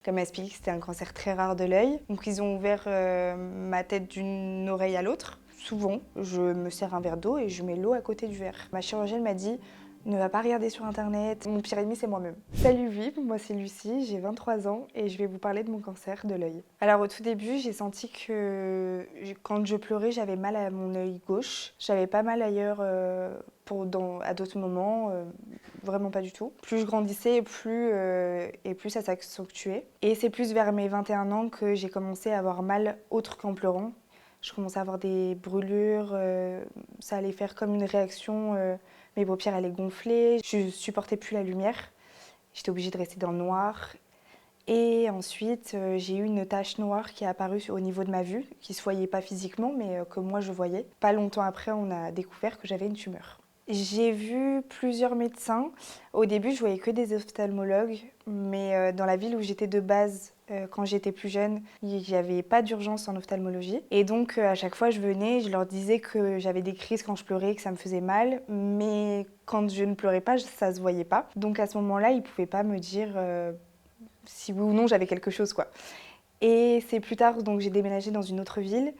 Elle m'a expliqué que c'était un cancer très rare de l'œil. Donc ils ont ouvert ma tête d'une oreille à l'autre. Souvent, je me sers un verre d'eau et je mets l'eau à côté du verre. Ma chirurgienne m'a dit « Ne va pas regarder sur internet, mon pire ennemi c'est moi-même ». Salut Vip, moi c'est Lucie, j'ai 23 ans et je vais vous parler de mon cancer de l'œil. Alors au tout début, j'ai senti que quand je pleurais, j'avais mal à mon œil gauche. J'avais pas mal ailleurs à d'autres moments, vraiment pas du tout. Plus je grandissais, plus ça s'accentuait. Et c'est plus vers mes 21 ans que j'ai commencé à avoir mal autre qu'en pleurant. Je commençais à avoir des brûlures, ça allait faire comme une réaction, mes paupières allaient gonfler, je supportais plus la lumière, j'étais obligée de rester dans le noir. Et ensuite, j'ai eu une tache noire qui est apparue au niveau de ma vue, qui ne se voyait pas physiquement, mais que moi je voyais. Pas longtemps après, on a découvert que j'avais une tumeur. J'ai vu plusieurs médecins. Au début, je voyais que des ophtalmologues, mais dans la ville où j'étais de base, quand j'étais plus jeune, il n'y avait pas d'urgence en ophtalmologie. Et donc, à chaque fois, je venais, je leur disais que j'avais des crises quand je pleurais, que ça me faisait mal, mais quand je ne pleurais pas, ça ne se voyait pas. Donc, à ce moment-là, ils ne pouvaient pas me dire si oui ou non j'avais quelque chose, quoi. Et c'est plus tard, donc j'ai déménagé dans une autre ville.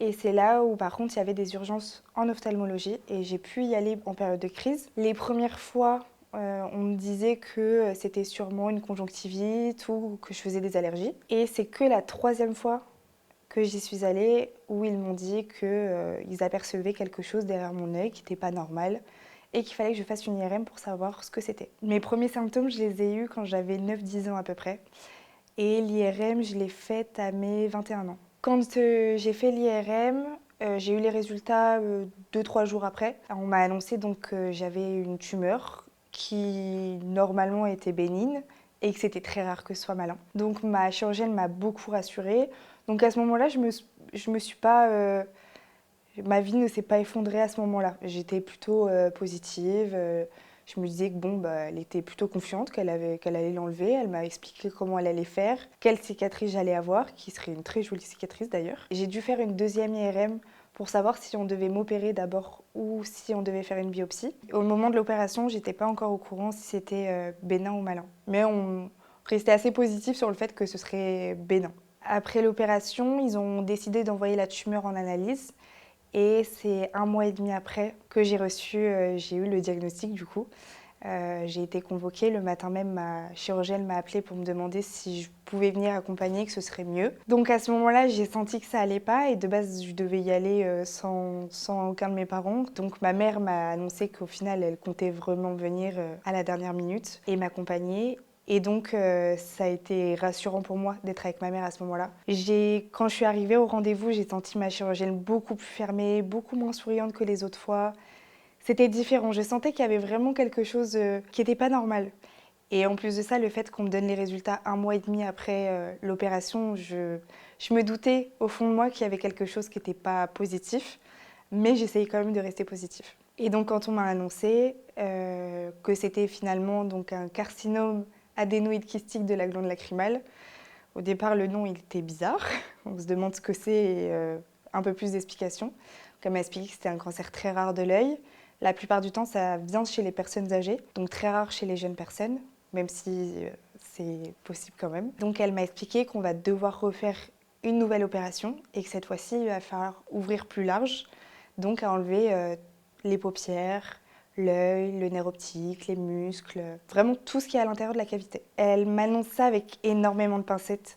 Et c'est là où, par contre, il y avait des urgences en ophtalmologie et j'ai pu y aller en période de crise. Les premières fois, on me disait que c'était sûrement une conjonctivite ou que je faisais des allergies. Et c'est que la troisième fois que j'y suis allée où ils m'ont dit qu'ils apercevaient quelque chose derrière mon œil qui n'était pas normal et qu'il fallait que je fasse une IRM pour savoir ce que c'était. Mes premiers symptômes, je les ai eus quand j'avais 9-10 ans à peu près. Et l'IRM, je l'ai faite à mes 21 ans. Quand j'ai fait l'IRM, j'ai eu les résultats 2-3 jours après. On m'a annoncé donc que j'avais une tumeur qui normalement était bénigne et que c'était très rare que ce soit malin. Donc ma chirurgienne m'a beaucoup rassurée. Donc à ce moment-là, je me suis pas... ma vie ne s'est pas effondrée à ce moment-là. J'étais plutôt positive. Je me disais que bon, bah, elle était plutôt confiante qu'elle allait l'enlever. Elle m'a expliqué comment elle allait faire, quelle cicatrice j'allais avoir, qui serait une très jolie cicatrice d'ailleurs. J'ai dû faire une deuxième IRM pour savoir si on devait m'opérer d'abord ou si on devait faire une biopsie. Au moment de l'opération, j'étais pas encore au courant si c'était bénin ou malin. Mais on restait assez positif sur le fait que ce serait bénin. Après l'opération, ils ont décidé d'envoyer la tumeur en analyse. Et c'est 1 mois et demi après que j'ai eu le diagnostic du coup. J'ai été convoquée, le matin même, ma chirurgienne m'a appelée pour me demander si je pouvais venir accompagner, que ce serait mieux. Donc à ce moment-là, j'ai senti que ça allait pas et de base, je devais y aller sans aucun de mes parents. Donc ma mère m'a annoncé qu'au final, elle comptait vraiment venir à la dernière minute et m'accompagner. Et donc, ça a été rassurant pour moi d'être avec ma mère à ce moment-là. Quand je suis arrivée au rendez-vous, j'ai senti ma chirurgienne beaucoup plus fermée, beaucoup moins souriante que les autres fois. C'était différent. Je sentais qu'il y avait vraiment quelque chose qui n'était pas normal. Et en plus de ça, le fait qu'on me donne les résultats 1 mois et demi après l'opération, je me doutais au fond de moi qu'il y avait quelque chose qui n'était pas positif, mais j'essayais quand même de rester positif. Et donc quand on m'a annoncé que c'était finalement donc un carcinome adénoïde kystique de la glande lacrymale, au départ le nom il était bizarre, on se demande ce que c'est et un peu plus d'explications. Comme elle m'a expliqué que c'était un cancer très rare de l'œil. La plupart du temps ça vient chez les personnes âgées, donc très rare chez les jeunes personnes, même si c'est possible quand même. Donc elle m'a expliqué qu'on va devoir refaire une nouvelle opération et que cette fois-ci il va falloir ouvrir plus large, donc à enlever les paupières, l'œil, le nerf optique, les muscles, vraiment tout ce qui est à l'intérieur de la cavité. Elle m'annonce ça avec énormément de pincettes.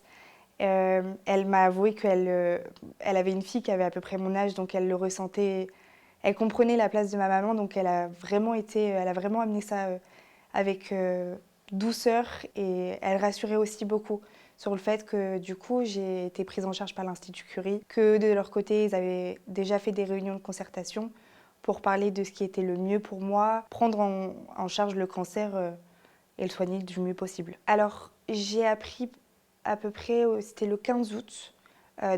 Elle m'a avoué elle avait une fille qui avait à peu près mon âge, donc elle le ressentait, elle comprenait la place de ma maman, donc elle a vraiment amené ça avec douceur et elle rassurait aussi beaucoup sur le fait que du coup j'ai été prise en charge par l'Institut Curie, que de leur côté ils avaient déjà fait des réunions de concertation pour parler de ce qui était le mieux pour moi, prendre en charge le cancer et le soigner du mieux possible. Alors j'ai appris à peu près, c'était le 15 août,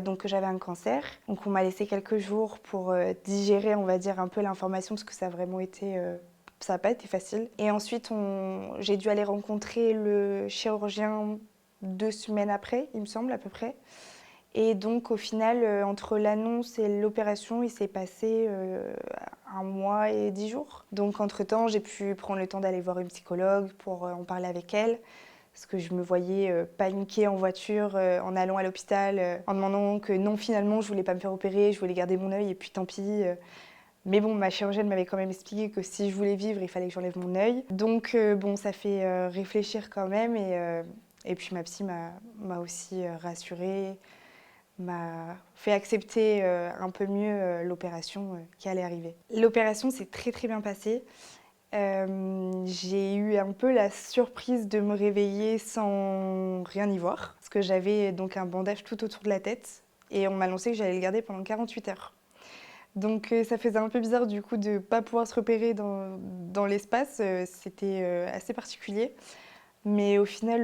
donc que j'avais un cancer. Donc on m'a laissé quelques jours pour digérer, on va dire, un peu l'information parce que ça a vraiment été... ça n'a pas été facile. Et ensuite, j'ai dû aller rencontrer le chirurgien 2 semaines après, il me semble, à peu près. Et donc, au final, entre l'annonce et l'opération, il s'est passé 1 mois et 10 jours. Donc, entre-temps, j'ai pu prendre le temps d'aller voir une psychologue pour en parler avec elle. parce que je me voyais paniquer en voiture en allant à l'hôpital, en demandant que non, finalement, je voulais pas me faire opérer, je voulais garder mon œil et puis tant pis. Mais bon, ma chirurgienne m'avait quand même expliqué que si je voulais vivre, il fallait que j'enlève mon œil. Donc bon, ça fait réfléchir quand même. Et puis ma psy m'a aussi rassurée, m'a fait accepter un peu mieux l'opération qui allait arriver. L'opération s'est très très bien passée. J'ai eu un peu la surprise de me réveiller sans rien y voir, parce que j'avais donc un bandage tout autour de la tête et on m'a annoncé que j'allais le garder pendant 48 heures. Donc ça faisait un peu bizarre du coup de ne pas pouvoir se repérer dans l'espace, c'était assez particulier. Mais au final,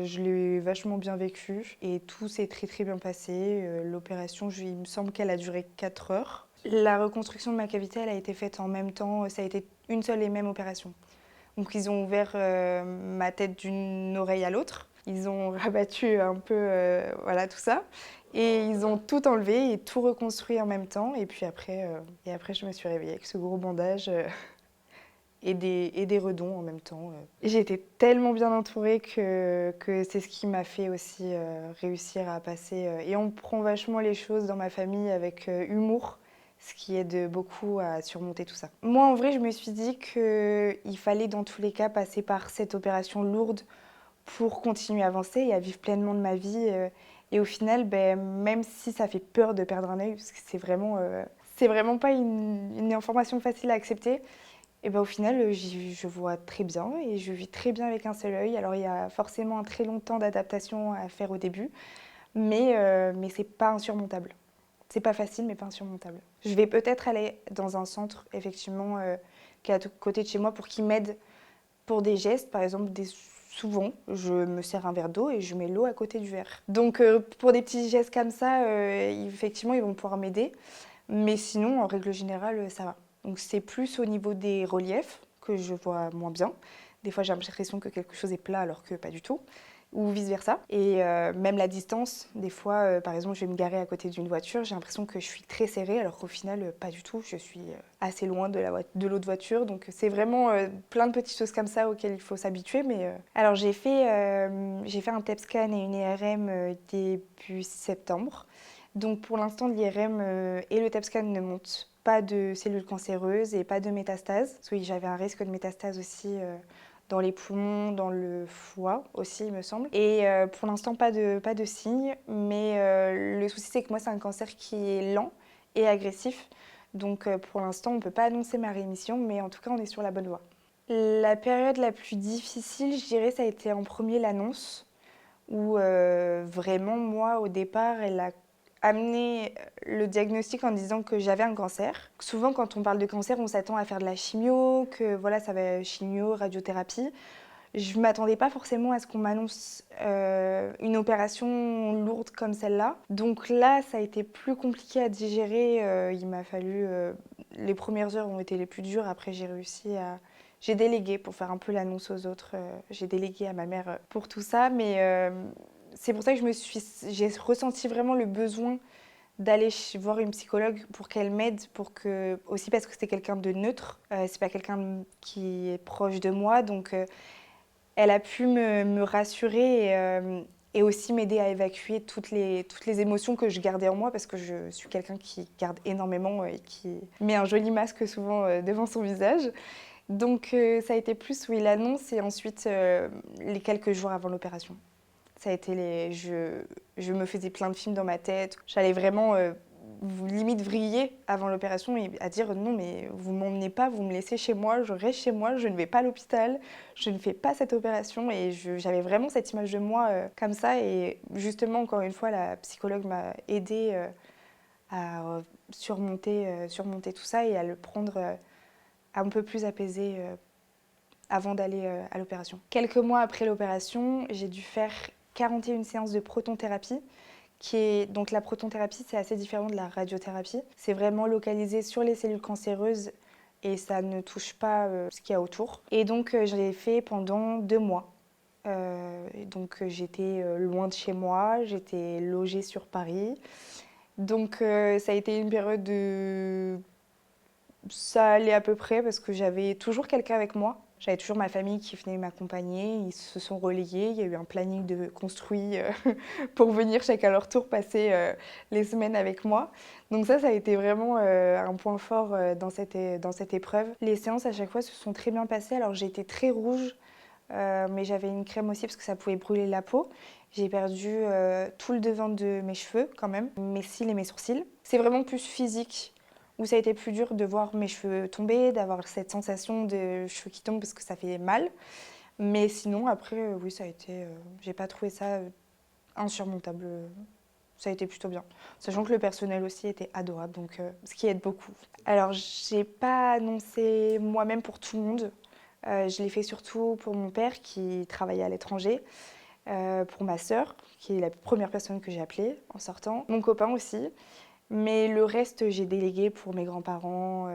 je l'ai vachement bien vécu et tout s'est très très bien passé. L'opération, il me semble qu'elle a duré 4 heures. La reconstruction de ma cavité, elle a été faite en même temps, ça a été une seule et même opération. Donc ils ont ouvert ma tête d'une oreille à l'autre. Ils ont rabattu un peu voilà, tout ça. Et ils ont tout enlevé et tout reconstruit en même temps. Et puis après je me suis réveillée avec ce gros bandage et des redons en même temps. J'ai été tellement bien entourée que c'est ce qui m'a fait aussi réussir à passer. Et on prend vachement les choses dans ma famille avec humour, ce qui aide beaucoup à surmonter tout ça. Moi, en vrai, je me suis dit qu'il fallait dans tous les cas passer par cette opération lourde pour continuer à avancer et à vivre pleinement de ma vie. Et au final, ben, même si ça fait peur de perdre un œil, parce que c'est vraiment pas une information facile à accepter, et ben, au final, je vois très bien et je vis très bien avec un seul œil. Alors il y a forcément un très long temps d'adaptation à faire au début, mais c'est pas insurmontable. C'est pas facile, mais pas insurmontable. Je vais peut-être aller dans un centre, effectivement, qui est à côté de chez moi, pour qu'ils m'aident pour des gestes. Par exemple, souvent, je me sers un verre d'eau et je mets l'eau à côté du verre. Donc, pour des petits gestes comme ça, effectivement, ils vont pouvoir m'aider. Mais sinon, en règle générale, ça va. Donc, c'est plus au niveau des reliefs que je vois moins bien. Des fois, j'ai l'impression que quelque chose est plat alors que pas du tout, ou vice-versa. Et même la distance, des fois, par exemple, je vais me garer à côté d'une voiture, j'ai l'impression que je suis très serrée, alors qu'au final, pas du tout. Je suis assez loin de l'autre voiture. Donc, c'est vraiment plein de petites choses comme ça auxquelles il faut s'habituer. Alors, j'ai fait un TEP scan et une IRM début septembre. Donc, pour l'instant, l'IRM et le TEP scan ne montrent pas de cellules cancéreuses et pas de métastases. Parce que j'avais un risque de métastase aussi dans les poumons, dans le foie aussi, il me semble. Et pour l'instant, pas de signes. Mais le souci, c'est que moi, c'est un cancer qui est lent et agressif. Donc pour l'instant, on ne peut pas annoncer ma rémission, mais en tout cas, on est sur la bonne voie. La période la plus difficile, je dirais, ça a été en premier l'annonce, où vraiment, moi, au départ, elle a amené le diagnostic en disant que j'avais un cancer. Souvent, quand on parle de cancer, on s'attend à faire de la chimio, que voilà, ça va être chimio, radiothérapie. Je ne m'attendais pas forcément à ce qu'on m'annonce une opération lourde comme celle-là. Donc là, ça a été plus compliqué à digérer. Il m'a fallu... les premières heures ont été les plus dures. Après, j'ai réussi à... J'ai délégué pour faire un peu l'annonce aux autres. J'ai délégué à ma mère pour tout ça. Mais c'est pour ça que j'ai ressenti vraiment le besoin d'aller voir une psychologue pour qu'elle m'aide, aussi parce que c'est quelqu'un de neutre. C'est pas quelqu'un qui est proche de moi. Donc... elle a pu me rassurer et aussi m'aider à évacuer toutes les émotions que je gardais en moi parce que je suis quelqu'un qui garde énormément et qui met un joli masque souvent devant son visage. Donc ça a été plus, oui, l'annonce et ensuite les quelques jours avant l'opération. Ça a été je me faisais plein de films dans ma tête. J'allais vraiment limite vriller avant l'opération et à dire non mais vous m'emmenez pas, vous me laissez chez moi, je reste chez moi, je ne vais pas à l'hôpital, je ne fais pas cette opération et j'avais vraiment cette image de moi comme ça et justement encore une fois la psychologue m'a aidée à surmonter tout ça et à le prendre un peu plus apaisé avant d'aller à l'opération. Quelques mois après l'opération, j'ai dû faire 41 séances de protonthérapie. Donc la protonthérapie, c'est assez différent de la radiothérapie. C'est vraiment localisé sur les cellules cancéreuses et ça ne touche pas ce qu'il y a autour. Et donc je l'ai fait pendant 2 mois. Donc j'étais loin de chez moi, j'étais logée sur Paris. Donc ça a été une période de... Ça allait à peu près parce que j'avais toujours quelqu'un avec moi. J'avais toujours ma famille qui venait m'accompagner, ils se sont relayés, il y a eu un planning de construit pour venir chacun à leur tour passer les semaines avec moi. Donc ça a été vraiment un point fort dans cette épreuve. Les séances à chaque fois se sont très bien passées, alors j'ai été très rouge, mais j'avais une crème aussi parce que ça pouvait brûler la peau. J'ai perdu tout le devant de mes cheveux quand même, mes cils et mes sourcils. C'est vraiment plus physique où ça a été plus dur de voir mes cheveux tomber, d'avoir cette sensation de cheveux qui tombent parce que ça fait mal. Mais sinon, après, oui, ça a été. J'ai pas trouvé ça insurmontable. Ça a été plutôt bien. Sachant que le personnel aussi était adorable, donc ce qui aide beaucoup. Alors, j'ai pas annoncé moi-même pour tout le monde. Je l'ai fait surtout pour mon père qui travaillait à l'étranger, pour ma sœur, qui est la première personne que j'ai appelée en sortant, mon copain aussi. Mais le reste, j'ai délégué pour mes grands-parents.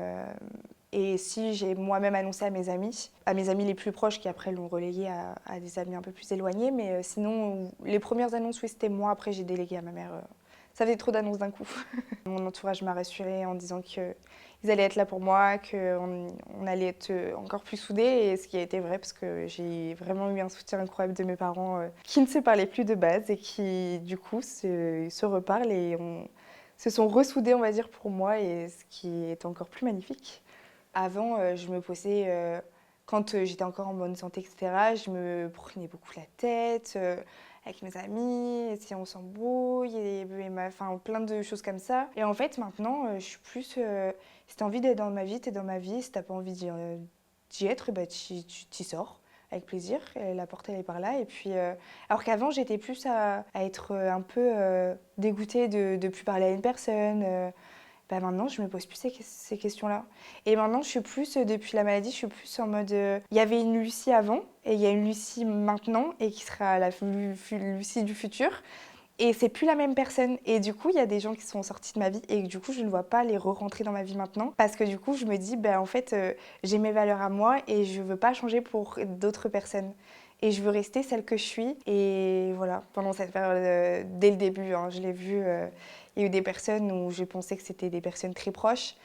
Et si j'ai moi-même annoncé à mes amis les plus proches qui après l'ont relayé à des amis un peu plus éloignés. Mais sinon, les premières annonces, oui, c'était moi. Après, j'ai délégué à ma mère. Ça faisait trop d'annonces d'un coup. Mon entourage m'a rassurée en disant qu'ils allaient être là pour moi, qu'on allait être encore plus soudés. Et ce qui a été vrai, parce que j'ai vraiment eu un soutien incroyable de mes parents qui ne se parlaient plus de base et qui, du coup, se reparlent et se sont ressoudés, on va dire, pour moi, et ce qui est encore plus magnifique. Avant, je me posais, quand j'étais encore en bonne santé, etc., je me prenais beaucoup la tête avec mes amis, et si on s'embrouille, enfin plein de choses comme ça. Et en fait, maintenant, je suis plus... si t'as envie d'être dans ma vie, t'es dans ma vie. Si t'as pas envie d'y être, bah, t'y sors. Avec plaisir, et la porte elle est par là. Et puis, alors qu'avant j'étais plus à être un peu dégoûtée de ne plus parler à une personne. Bah maintenant je me pose plus ces questions-là. Et maintenant je suis plus, depuis la maladie, je suis plus en mode, il y avait une Lucie avant et il y a une Lucie maintenant et qui sera la Lucie du futur. Et c'est plus la même personne. Et du coup, il y a des gens qui sont sortis de ma vie et du coup, je ne vois pas les re-rentrer dans ma vie maintenant. Parce que du coup, je me dis, ben, en fait, j'ai mes valeurs à moi et je veux pas changer pour d'autres personnes. Et je veux rester celle que je suis. Et voilà, pendant cette période, dès le début, hein, je l'ai vu, il y a eu des personnes où je pensais que c'était des personnes très proches.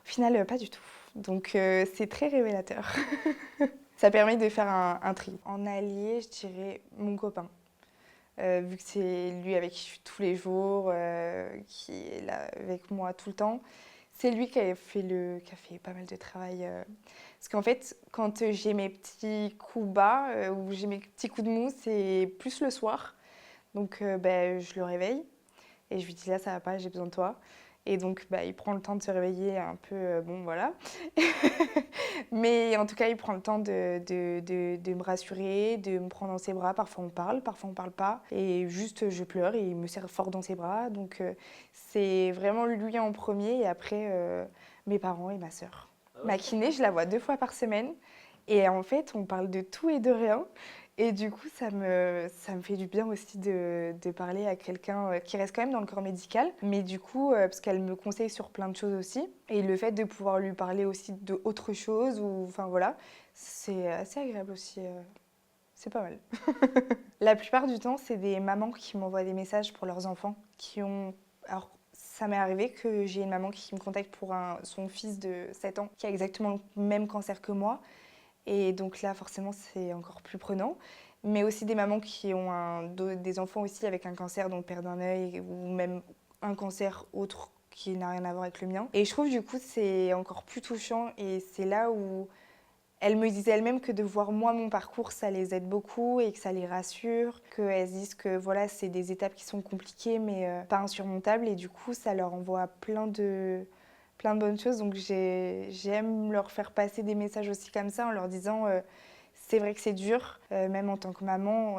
Au final, pas du tout. Donc, c'est très révélateur. Ça permet de faire un tri. En allié, je dirais mon copain. Vu que c'est lui avec qui je suis tous les jours, qui est là avec moi tout le temps. C'est lui qui a fait pas mal de travail. Parce qu'en fait, quand j'ai mes petits coups bas ou j'ai mes petits coups de mou, c'est plus le soir. Donc ben, je le réveille et je lui dis là ça va pas, j'ai besoin de toi. Et donc bah, il prend le temps de se réveiller un peu, bon voilà. Mais en tout cas il prend le temps de me rassurer, de me prendre dans ses bras. Parfois on parle pas. Et juste je pleure et il me serre fort dans ses bras. Donc c'est vraiment lui en premier et après mes parents et ma sœur. Ma kiné, je la vois 2 fois par semaine. Et en fait, on parle de tout et de rien. Et du coup, ça me fait du bien aussi de parler à quelqu'un qui reste quand même dans le corps médical. Mais du coup, parce qu'elle me conseille sur plein de choses aussi. Et le fait de pouvoir lui parler aussi d'autres choses, ou enfin voilà, c'est assez agréable aussi. C'est pas mal. La plupart du temps, c'est des mamans qui m'envoient des messages pour leurs enfants qui ont... Alors, ça m'est arrivé que j'ai une maman qui me contacte pour son fils de 7 ans qui a exactement le même cancer que moi. Et donc là, forcément, c'est encore plus prenant. Mais aussi des mamans qui ont des enfants aussi avec un cancer, donc perdent un œil, ou même un cancer autre qui n'a rien à voir avec le mien. Et je trouve du coup c'est encore plus touchant et c'est là où elles me disaient elles-mêmes que de voir moi mon parcours, ça les aide beaucoup et que ça les rassure, qu'elles se disent que voilà, c'est des étapes qui sont compliquées mais pas insurmontables et du coup ça leur envoie plein de bonnes choses. Donc j'aime leur faire passer des messages aussi comme ça en leur disant c'est vrai que c'est dur, même en tant que maman,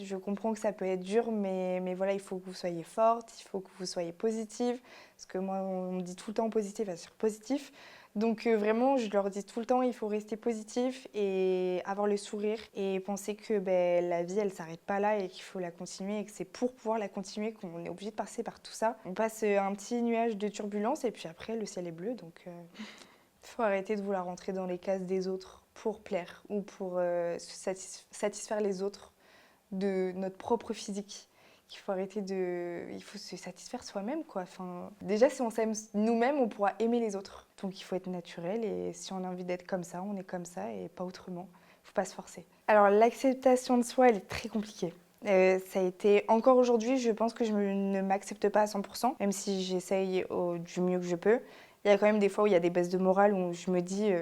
je comprends que ça peut être dur, mais voilà, il faut que vous soyez forte, il faut que vous soyez positive, parce que moi, on me dit tout le temps positif, assure positif. Donc vraiment, je leur dis tout le temps, il faut rester positif et avoir le sourire et penser que ben, la vie, elle s'arrête pas là et qu'il faut la continuer et que c'est pour pouvoir la continuer qu'on est obligé de passer par tout ça. On passe un petit nuage de turbulence et puis après, le ciel est bleu, donc il faut arrêter de vouloir rentrer dans les cases des autres pour plaire ou pour satisfaire les autres de notre propre physique qu'il faut arrêter de... Il faut se satisfaire soi-même, quoi. Enfin, déjà, si on s'aime nous-mêmes, on pourra aimer les autres. Donc il faut être naturel et si on a envie d'être comme ça, on est comme ça et pas autrement. Il faut pas se forcer. Alors l'acceptation de soi, elle est très compliquée. Ça a été, encore aujourd'hui, je pense que ne m'accepte pas à 100%, même si j'essaye du mieux que je peux. Il y a quand même des fois où il y a des baisses de morale où je me dis...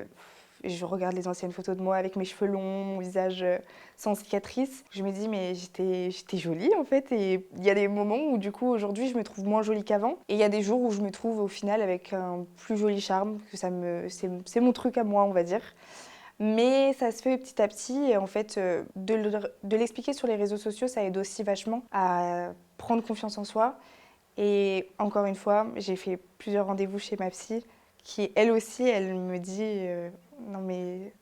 je regarde les anciennes photos de moi avec mes cheveux longs, mon visage sans cicatrice. Je me dis, mais j'étais jolie en fait. Et il y a des moments où, du coup, aujourd'hui, je me trouve moins jolie qu'avant. Et il y a des jours où je me trouve au final avec un plus joli charme, que c'est mon truc à moi, on va dire. Mais ça se fait petit à petit. Et en fait, de l'expliquer sur les réseaux sociaux, ça aide aussi vachement à prendre confiance en soi. Et encore une fois, j'ai fait plusieurs rendez-vous chez ma psy qui, elle aussi, elle me dit non mais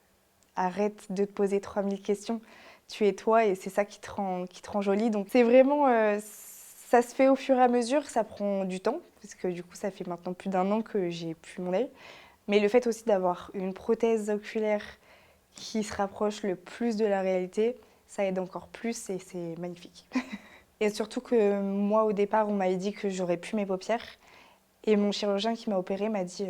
arrête de te poser 3000 questions, tu es toi et c'est ça qui te rend jolie. Donc c'est vraiment, ça se fait au fur et à mesure, ça prend du temps, parce que du coup ça fait maintenant plus d'1 an que j'ai plus mon œil. Mais le fait aussi d'avoir une prothèse oculaire qui se rapproche le plus de la réalité, ça aide encore plus et c'est magnifique. Et surtout que moi au départ on m'avait dit que j'aurais plus mes paupières et mon chirurgien qui m'a opérée m'a dit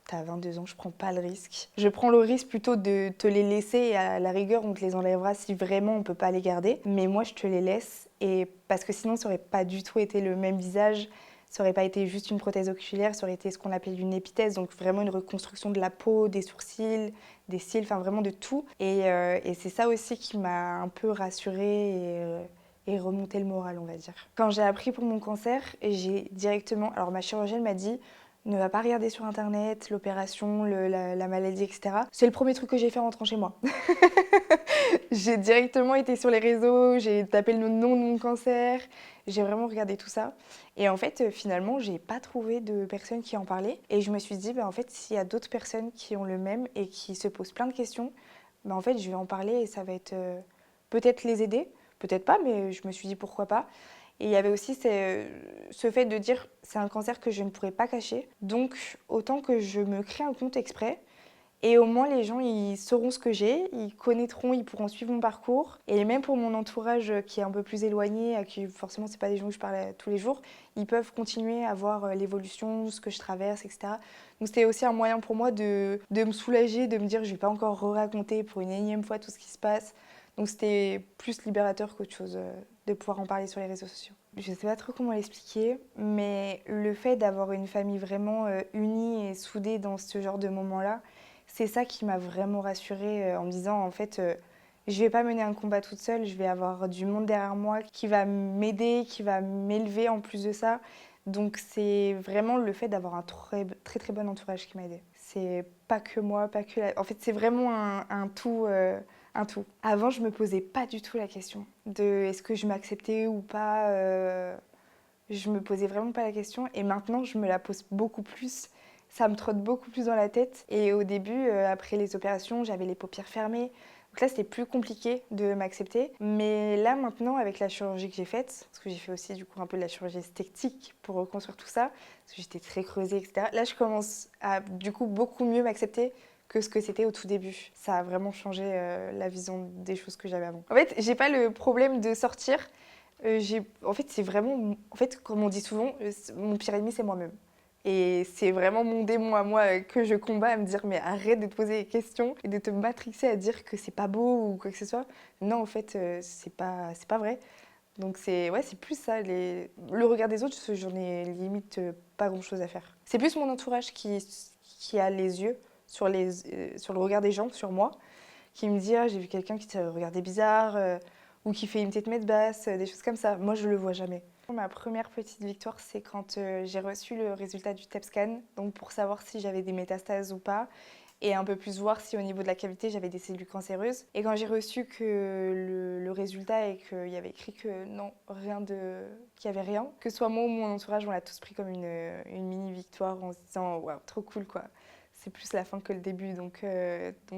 t'as 22 ans, je prends pas le risque. Je prends le risque plutôt de te les laisser et à la rigueur, on te les enlèvera si vraiment on peut pas les garder. Mais moi, je te les laisse et parce que sinon, ça aurait pas du tout été le même visage. Ça aurait pas été juste une prothèse oculaire, ça aurait été ce qu'on appelle une épithèse, donc vraiment une reconstruction de la peau, des sourcils, des cils, enfin vraiment de tout. Et c'est ça aussi qui m'a un peu rassurée et remonté le moral, on va dire. Quand j'ai appris pour mon cancer, j'ai directement... Alors ma chirurgienne m'a dit ne va pas regarder sur internet l'opération, la maladie, etc. C'est le premier truc que j'ai fait en rentrant chez moi. J'ai directement été sur les réseaux, j'ai tapé le nom de mon cancer, j'ai vraiment regardé tout ça. Et en fait, finalement, j'ai pas trouvé de personnes qui en parlaient. Et je me suis dit, en fait, s'il y a d'autres personnes qui ont le même et qui se posent plein de questions, en fait, je vais en parler et ça va être peut-être les aider, peut-être pas, mais je me suis dit pourquoi pas. Et il y avait aussi ce fait de dire c'est un cancer que je ne pourrais pas cacher, donc autant que je me crée un compte exprès. Et au moins les gens ils sauront ce que j'ai, ils connaîtront, ils pourront suivre mon parcours. Et même pour mon entourage qui est un peu plus éloigné, à qui forcément c'est pas des gens que je parle tous les jours, ils peuvent continuer à voir l'évolution, ce que je traverse, etc. Donc c'était aussi un moyen pour moi de me soulager, de me dire je vais pas encore raconter pour une énième fois tout ce qui se passe. Donc c'était plus libérateur qu'autre chose de pouvoir en parler sur les réseaux sociaux. Je sais pas trop comment l'expliquer, mais le fait d'avoir une famille vraiment unie et soudée dans ce genre de moments-là, c'est ça qui m'a vraiment rassurée en me disant en fait je vais pas mener un combat toute seule, je vais avoir du monde derrière moi qui va m'aider, qui va m'élever en plus de ça. Donc c'est vraiment le fait d'avoir un très très bon entourage qui m'a aidée. C'est pas que moi, pas que En fait c'est vraiment un tout. Un tout. Avant, je me posais pas du tout la question de est-ce que je m'acceptais ou pas. Je me posais vraiment pas la question et maintenant, je me la pose beaucoup plus. Ça me trotte beaucoup plus dans la tête. Et au début, après les opérations, j'avais les paupières fermées. Donc là, c'était plus compliqué de m'accepter. Mais là, maintenant, avec la chirurgie que j'ai faite, parce que j'ai fait aussi du coup un peu de la chirurgie esthétique pour reconstruire tout ça, parce que j'étais très creusée, etc. Là, je commence à du coup beaucoup mieux m'accepter que ce que c'était au tout début. Ça a vraiment changé la vision des choses que j'avais avant. En fait, j'ai pas le problème de sortir. En fait, c'est vraiment... En fait, comme on dit souvent, mon pire ennemi, c'est moi-même. Et c'est vraiment mon démon à moi que je combats à me dire mais arrête de te poser des questions et de te matrixer à dire que c'est pas beau ou quoi que ce soit. Non, en fait, c'est pas vrai. Donc c'est plus ça. Le regard des autres, j'en ai limite pas grand-chose à faire. C'est plus mon entourage qui a les yeux sur le regard des gens, sur moi, qui me dit ah, j'ai vu quelqu'un qui te regardait bizarre ou qui fait une petite mèche basse, des choses comme ça. Moi, je le vois jamais. Ma première petite victoire, c'est quand j'ai reçu le résultat du TEP scan, donc pour savoir si j'avais des métastases ou pas, et un peu plus voir si au niveau de la cavité j'avais des cellules cancéreuses. Et quand j'ai reçu que le résultat et qu'il y avait écrit que non, qu'il n'y avait rien, que ce soit moi ou mon entourage, on l'a tous pris comme une mini victoire en se disant waouh, trop cool quoi. C'est plus la fin que le début, donc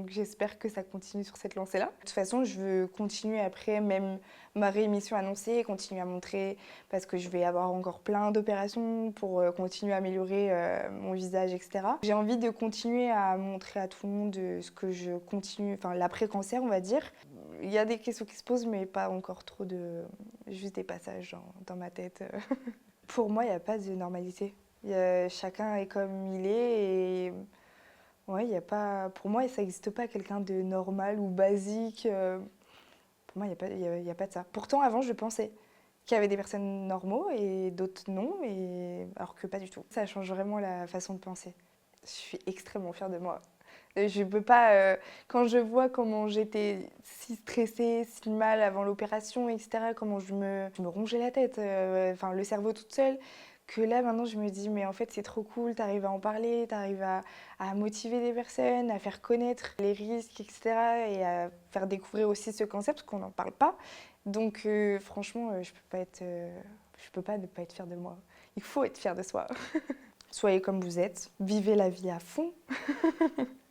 j'espère que ça continue sur cette lancée-là. De toute façon, je veux continuer après, même ma réémission annoncée, continuer à montrer, parce que je vais avoir encore plein d'opérations pour continuer à améliorer mon visage, etc. J'ai envie de continuer à montrer à tout le monde ce que je continue, enfin l'après-cancer, on va dire. Il y a des questions qui se posent, mais pas encore trop de... Juste des passages dans ma tête. Pour moi, il n'y a pas de normalité. Chacun est comme il est et... Ouais, il y a pas... Pour moi, ça n'existe pas quelqu'un de normal ou basique. Pour moi, il y a pas de ça. Pourtant, avant, je pensais qu'il y avait des personnes normaux et d'autres non, alors que pas du tout. Ça change vraiment la façon de penser. Je suis extrêmement fière de moi. Je peux pas... quand je vois comment j'étais si stressée, si mal avant l'opération, etc., comment je me rongeais la tête, enfin le cerveau toute seule, que là maintenant je me dis mais en fait c'est trop cool, t'arrives à en parler, t'arrives à motiver des personnes, à faire connaître les risques, etc., et à faire découvrir aussi ce concept qu'on n'en parle pas. Donc franchement je peux pas ne pas être fière de moi. Il faut être fière de soi. Soyez comme vous êtes, vivez la vie à fond.